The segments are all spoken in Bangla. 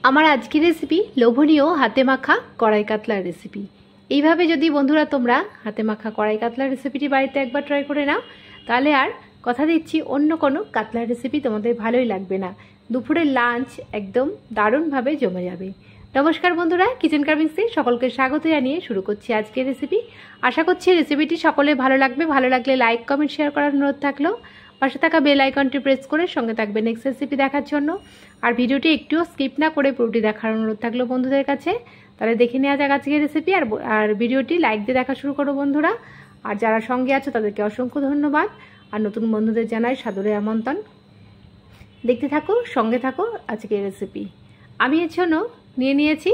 আমার আজকের রেসিপি লোভনীয় হাতে মাখা কড়াই কাতলার রেসিপি। এইভাবে যদি বন্ধুরা তোমরা হাতে মাখা কড়াই কাতলার রেসিপিটি বাড়িতে একবার ট্রাই করে নাও, তাহলে আর কথা দিচ্ছি অন্য কোনো কাতলার রেসিপি তোমাদের ভালোই লাগবে না। দুপুরের লাঞ্চ একদম দারুণভাবে জমে যাবে। নমস্কার বন্ধুরা, কিচেন কার্ভিংসে সকলকে স্বাগত জানিয়ে শুরু করছি আজকের রেসিপি। আশা করছি রেসিপিটি সকলে ভালো লাগবে। ভালো লাগলে লাইক কমেন্ট শেয়ার করার অনুরোধ থাকলো। পাশে থাকা বেল আইকনটি প্রেস করে সঙ্গে থাকবে নেক্সট রেসিপি দেখার জন্য। আর ভিডিওটি একটুও স্কিপ না করে পুরোটি দেখার অনুরোধ থাকলো বন্ধুদের কাছে। তাহলে দেখে নেওয়া যাক আজকের রেসিপি। আর ভিডিওটি লাইক দিয়ে দেখা শুরু করো বন্ধুরা। আর যারা সঙ্গে আছো তাদেরকে অসংখ্য ধন্যবাদ। আর নতুন বন্ধুদের জানাই সাদরে আমন্ত্রণ। দেখতে থাকো, সঙ্গে থাকো আজকের রেসিপি। আমি এর জন্য নিয়ে নিয়েছি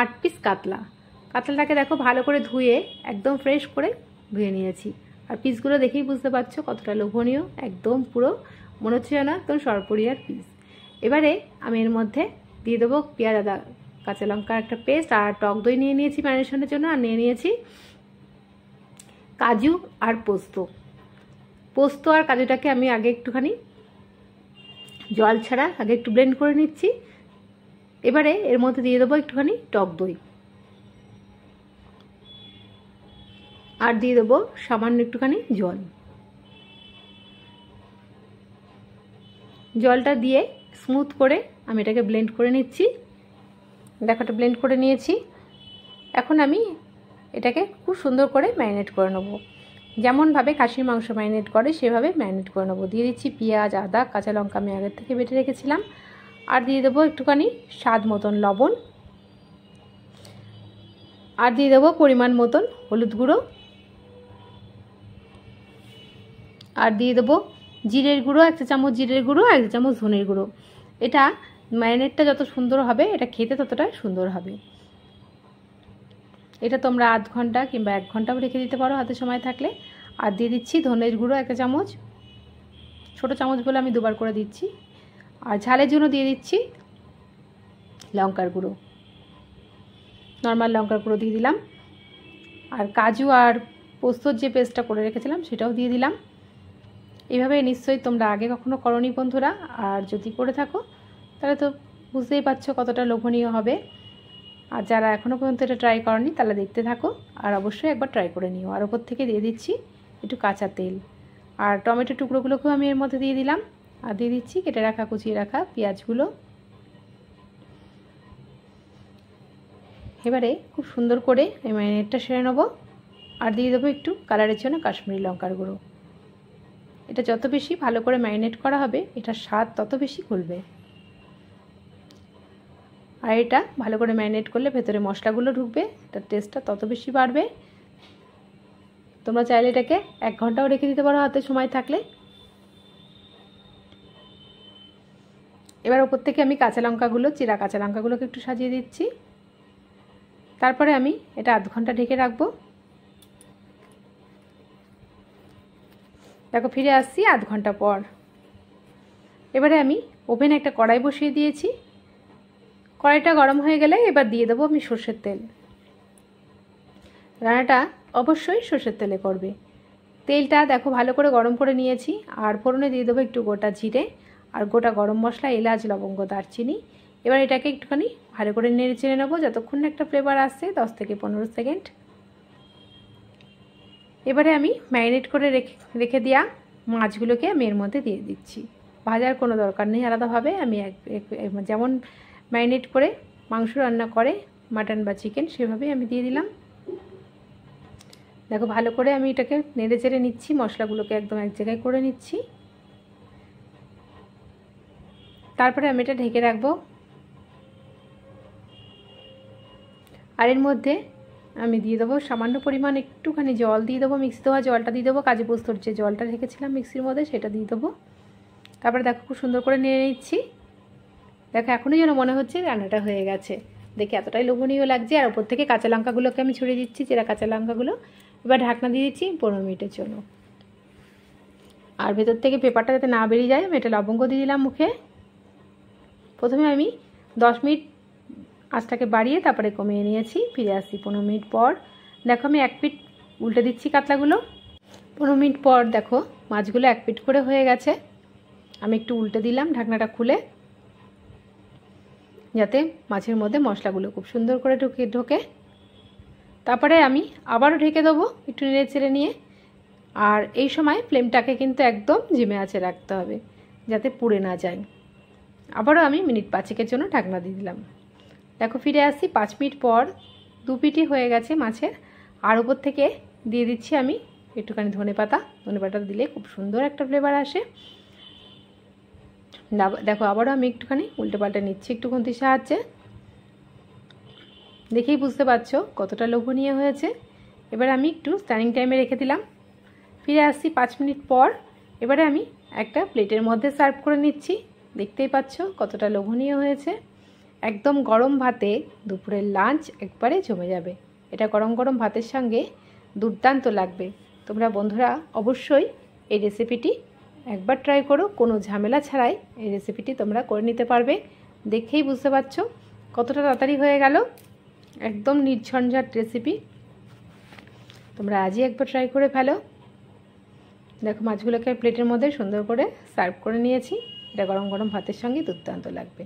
8 পিস কাতলা। কাতলাটাকে দেখো ভালো করে ধুয়ে একদম ফ্রেশ করে ধুয়ে নিয়েছি। আর পিসগুলো দেখেই বুঝতে পারছো কতটা লোভনীয়, একদম পুরো মনে হচ্ছে না একদম সরপরিয়ার পিস। এবারে আমি এর মধ্যে দিয়ে দেবো পেঁয়াজ, আদা, কাঁচা লঙ্কার একটা পেস্ট, আর টক দই নিয়ে নিয়েছি ম্যারিনেশনের জন্য, আর নিয়ে নিয়েছি কাজু আর পোস্ত আর কাজুটাকে আমি আগে একটুখানি জল ছাড়া আগে একটু ব্লেন্ড করে নিচ্ছি। এবারে এর মধ্যে দিয়ে দেবো একটুখানি টক দই, আর দিয়ে দেবো সামান্য একটুখানি জলটা দিয়ে স্মুথ করে আমি এটাকে ব্লেন্ড করে নিচ্ছি। দেখো এটা ব্লেন্ড করে নিয়েছি। এখন আমি এটাকে খুব সুন্দর করে ম্যারিনেট করে নেবো, যেমনভাবে খাসির মাংস ম্যারিনেট করে সেভাবে ম্যারিনেট করে নেবো। দিয়ে দিচ্ছি পেঁয়াজ, আদা, কাঁচা লঙ্কা আমি আগের থেকে বেটে রেখেছিলাম, আর দিয়ে দেবো একটুখানি স্বাদ মতন লবণ, আর দিয়ে দেবো পরিমাণ মতন হলুদ গুঁড়ো, আর দিয়ে দেবো জিরের গুঁড়ো 1 চামচ, জিরের গুঁড়ো 1 চামচ, ধনের গুঁড়ো। এটা ম্যারিনেটটা যত সুন্দর হবে এটা খেতে ততটা সুন্দর হবে। এটা তোমরা আধ ঘন্টা কিংবা 1 ঘন্টাও রেখে দিতে পারো হাতে সময় থাকলে। আর দিয়ে দিচ্ছি ধনের গুঁড়ো 1 চামচ, ছোটো চামচ বলে আমি 2 বার করে দিচ্ছি। আর ঝালের জন্য দিয়ে দিচ্ছি লঙ্কার গুঁড়ো, নর্মাল লঙ্কার গুঁড়ো দিয়ে দিলাম। আর কাজু আর পোস্তর যে পেস্টটা করে রেখেছিলাম সেটাও দিয়ে দিলাম। এইভাবে নিশ্চয়ই তোমরা আগে কখনো করনি বন্ধুরা, আর যদি করে থাকো তাহলে তো বুঝতেই পারছো কতটা লোভনীয় হবে। আর যারা এখনও পর্যন্ত এটা ট্রাই করনি তাহলে দেখতে থাকো, আর অবশ্যই একবার ট্রাই করে নিও। আর ওপর থেকে দিয়ে দিচ্ছি একটু কাঁচা তেল, আর টমেটো টুকরোগুলোকেও আমি এর মধ্যে দিয়ে দিলাম, আর দিয়ে দিচ্ছি কেটে রাখা কুচিয়ে রাখা পেঁয়াজগুলো। এবারে খুব সুন্দর করে এই ম্যারিনেটটা সেরে নেবো। আর দিয়ে দেবো একটু কালারের জন্য কাশ্মীরি লঙ্কার গুঁড়ো। এটা যত বেশি ভালো করে ম্যারিনেট করা হবে এটার স্বাদ তত বেশি খুলবে। আর এটা ভালো করে ম্যারিনেট করলে ভেতরে মশলাগুলো ঢুকবে, এটার টেস্টটা তত বেশি বাড়বে। তোমরা চাইলে এটাকে 1 ঘন্টাও রেখে দিতে পারো হাতে সময় থাকলে। এবার ওপর থেকে আমি কাঁচা লঙ্কাগুলো, চিরা কাঁচা লঙ্কাগুলোকে একটু সাজিয়ে দিচ্ছি। তারপরে আমি এটা আধ ঘন্টা ঢেকে রাখবো। দেখো ফিরে আসছি আধ ঘন্টা পর। এবারে আমি ওভেনে একটা কড়াই বসিয়ে দিয়েছি। কড়াইটা গরম হয়ে গেলে এবার দিয়ে দেবো আমি সর্ষের তেল। রান্নাটা অবশ্যই সর্ষের তেলে করবে। তেলটা দেখো ভালো করে গরম করে নিয়েছি। আর ফোড়নে দিয়ে দেবো একটু গোটা জিরে আর গোটা গরম মশলা, এলাচ, লবঙ্গ, দারচিনি। এবার এটাকে একটুখানি ভালো করে নেড়ে চেড়ে নেবো যতক্ষণ না একটা ফ্লেভার আসছে, 10 থেকে 15 সেকেন্ড। এবারে আমি ম্যারিনেট করে রেখে দেওয়া মাছগুলোকে আমি এর মধ্যে দিয়ে দিচ্ছি। ভাজার কোনো দরকার নেই আলাদাভাবে। আমি যেমন ম্যারিনেট করে মাংস রান্না করে মাটন বা চিকেন সেভাবেই আমি দিয়ে দিলাম। দেখো ভালো করে আমি এটাকে নেড়ে চেড়ে নিচ্ছি, মশলাগুলোকে একদম এক জায়গায় করে নিচ্ছি। তারপরে আমি এটা ঢেকে রাখবো। আর এর মধ্যে আমি দিয়ে দেবো সামান্য পরিমাণ একটুখানি জল দিয়ে দেবো, মিক্সি দেওয়া জলটা দিয়ে দেবো, কাজু পোস্তর যে জলটা রেখেছিলাম মিক্সির মধ্যে সেটা দিয়ে দেবো। তারপরে দেখো খুব সুন্দর করে নেড়ে নিচ্ছি। দেখো এখনই যেন মনে হচ্ছে রান্নাটা হয়ে গেছে, দেখে এতটাই লোভনীয় লাগছে। আর ওপর থেকে কাঁচা লঙ্কাগুলোকে আমি ছড়িয়ে দিচ্ছি, চেরা কাঁচা লঙ্কাগুলো। এবার ঢাকনা দিয়ে দিচ্ছি 15 মিনিটের জন্য। আর ভেতর থেকে পেপারটা যাতে না বেরিয়ে যায় আমি এটা লবঙ্গ দিয়ে দিলাম মুখে। প্রথমে আমি 10 মিনিট আঁচটাকে বাড়িয়ে তারপরে কমিয়ে নিয়েছি। ফিরে আসছি 15 মিনিট পর। দেখো আমি 1 পিঠ উল্টে দিচ্ছি কাতলাগুলো। 15 মিনিট পর দেখো মাছগুলো 1 পিঠ করে হয়ে গেছে। আমি একটু উল্টে দিলাম ঢাকনাটা খুলে। যাতে মাছের মধ্যে মশলাগুলো খুব সুন্দর করে ঢোকে। তারপরে আমি আবারও ঢেকে দেবো একটু নেড়ে চেড়ে নিয়ে। আর এই সময় ফ্লেমটাকে কিন্তু একদম ঝিমে আঁচে রাখতে হবে যাতে পুড়ে না যায়। আবারও আমি মিনিট 5 জন্য ঢাকনা দিয়ে দিলাম। দেখো ফিরে আসছি 5 মিনিট পর। 2 পিঠই হয়ে গেছে মাছের। আর উপর থেকে দিয়ে দিচ্ছি আমি একটুখানি ধনেপাতা দিলে খুব সুন্দর একটা ফ্লেভার আসে। দেখো আবারও আমি একটুখানি উল্টে পাল্টে নিচ্ছি একটু খুন্তির সাহায্যে। দেখেই বুঝতে পারছো কতটা লোভনীয় হয়েছে। এবার আমি একটু স্ট্যান্ডিং টাইমে রেখে দিলাম। ফিরে আসছি 5 মিনিট পর। এবারে আমি একটা প্লেটের মধ্যে সার্ভ করে নিচ্ছি। দেখতেই পাচ্ছ কতটা লোভনীয় হয়েছে। একদম গরম ভাতে দুপুরের লাঞ্চ একবারে জমে যাবে। এটা গরম গরম ভাতের সঙ্গে দুর্দান্ত লাগবে। তোমরা বন্ধুরা অবশ্যই এই রেসিপিটি একবার ট্রাই করো। কোনো ঝামেলা ছাড়াই এই রেসিপিটি তোমরা করে নিতে পারবে। দেখেই বুঝতে পারছো কতটা তাড়াতাড়ি হয়ে গেল। একদম নির্ঝঞ্ঝাট রেসিপি। তোমরা আজই একবার ট্রাই করে ফেলো। দেখো মাছগুলোকে প্লেটের মধ্যে সুন্দর করে সার্ভ করে নিয়েছি। এটা গরম গরম ভাতের সঙ্গে দুর্দান্ত লাগবে।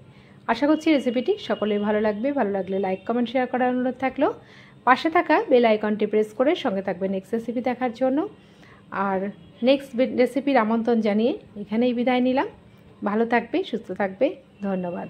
আশা করছি রেসিপিটি সকলের ভালো লাগবে। ভালো লাগলে লাইক কমেন্ট শেয়ার করার অনুরোধ থাকলো। পাশে থাকা বেল আইকনটি প্রেস করে সঙ্গে থাকবে নেক্সট রেসিপি দেখার জন্য। আর নেক্সট রেসিপির আমন্ত্রণ জানিয়ে এখানেই বিদায় নিলাম। ভালো থাকবে, সুস্থ থাকবে। ধন্যবাদ।